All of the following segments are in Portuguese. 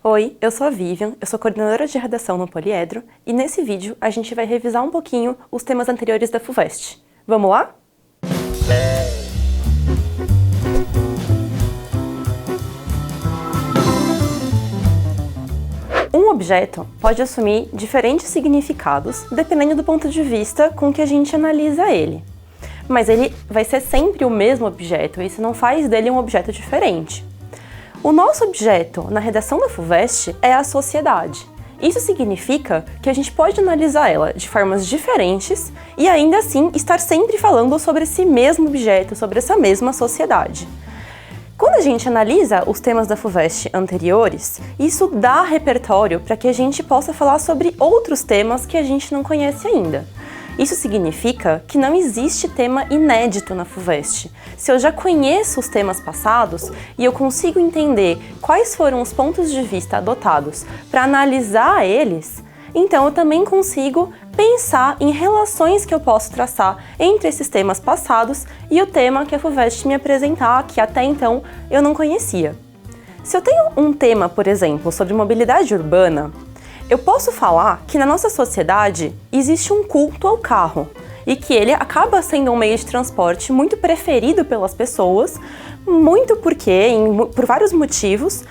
Oi, eu sou a Vivian, eu sou coordenadora de redação no Poliedro e nesse vídeo a gente vai revisar um pouquinho os temas anteriores da FUVEST. Vamos lá? Um objeto pode assumir diferentes significados dependendo do ponto de vista com que a gente analisa ele. Mas ele vai ser sempre o mesmo objeto, isso não faz dele um objeto diferente. O nosso objeto na redação da FUVEST é a sociedade. Isso significa que a gente pode analisar ela de formas diferentes e ainda assim estar sempre falando sobre esse mesmo objeto, sobre essa mesma sociedade. Quando a gente analisa os temas da FUVEST anteriores, isso dá repertório para que a gente possa falar sobre outros temas que a gente não conhece ainda. Isso significa que não existe tema inédito na FUVEST. Se eu já conheço os temas passados e eu consigo entender quais foram os pontos de vista adotados para analisar eles, então eu também consigo pensar em relações que eu posso traçar entre esses temas passados e o tema que a FUVEST me apresentar, que até então eu não conhecia. Se eu tenho um tema, por exemplo, sobre mobilidade urbana, eu posso falar que na nossa sociedade existe um culto ao carro e que ele acaba sendo um meio de transporte muito preferido pelas pessoas, muito porque, por vários motivos,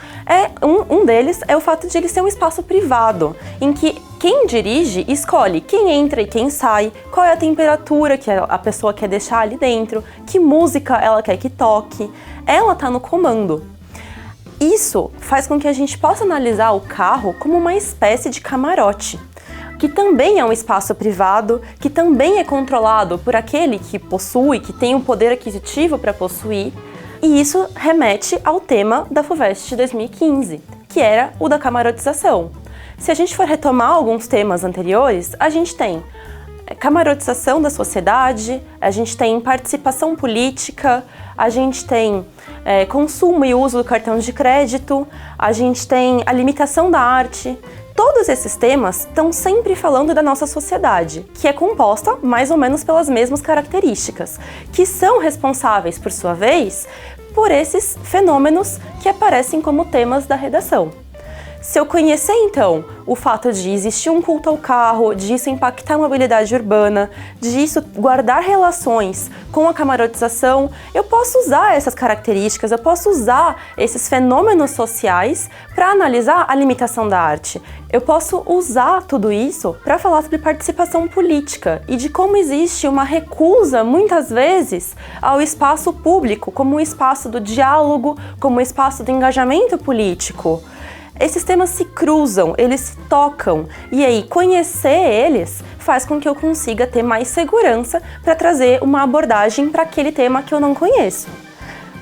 um deles é o fato de ele ser um espaço privado, em que quem dirige escolhe quem entra e quem sai, qual é a temperatura que a pessoa quer deixar ali dentro, que música ela quer que toque, ela está no comando. Isso faz com que a gente possa analisar o carro como uma espécie de camarote, que também é um espaço privado, que também é controlado por aquele que possui, que tem o poder aquisitivo para possuir, e isso remete ao tema da FUVEST de 2015, que era o da camarotização. Se a gente for retomar alguns temas anteriores, a gente tem camarotização da sociedade, a gente tem participação política, a gente tem consumo e uso do cartão de crédito, a gente tem a limitação da arte. Todos esses temas estão sempre falando da nossa sociedade, que é composta mais ou menos pelas mesmas características, que são responsáveis, por sua vez, por esses fenômenos que aparecem como temas da redação. Se eu conhecer, então, o fato de existir um culto ao carro, de isso impactar a mobilidade urbana, de isso guardar relações com a camarotização, eu posso usar essas características, eu posso usar esses fenômenos sociais para analisar a limitação da arte. Eu posso usar tudo isso para falar sobre participação política e de como existe uma recusa, muitas vezes, ao espaço público, como um espaço do diálogo, como um espaço do engajamento político. Esses temas se cruzam, eles se tocam, e aí conhecer eles faz com que eu consiga ter mais segurança para trazer uma abordagem para aquele tema que eu não conheço.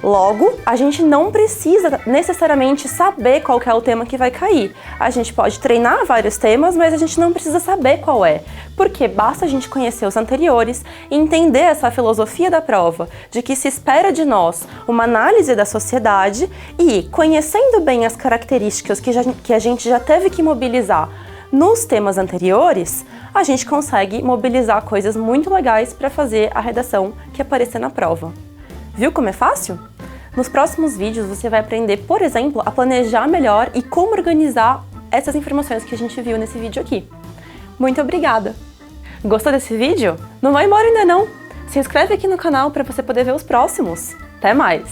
Logo, a gente não precisa necessariamente saber qual que é o tema que vai cair. A gente pode treinar vários temas, mas a gente não precisa saber qual é, porque basta a gente conhecer os anteriores e entender essa filosofia da prova, de que se espera de nós uma análise da sociedade e, conhecendo bem as características que a gente já teve que mobilizar nos temas anteriores, a gente consegue mobilizar coisas muito legais para fazer a redação que aparecer na prova. Viu como é fácil? Nos próximos vídeos você vai aprender, por exemplo, a planejar melhor e como organizar essas informações que a gente viu nesse vídeo aqui. Muito obrigada! Gostou desse vídeo? Não vai embora ainda não! Se inscreve aqui no canal para você poder ver os próximos. Até mais!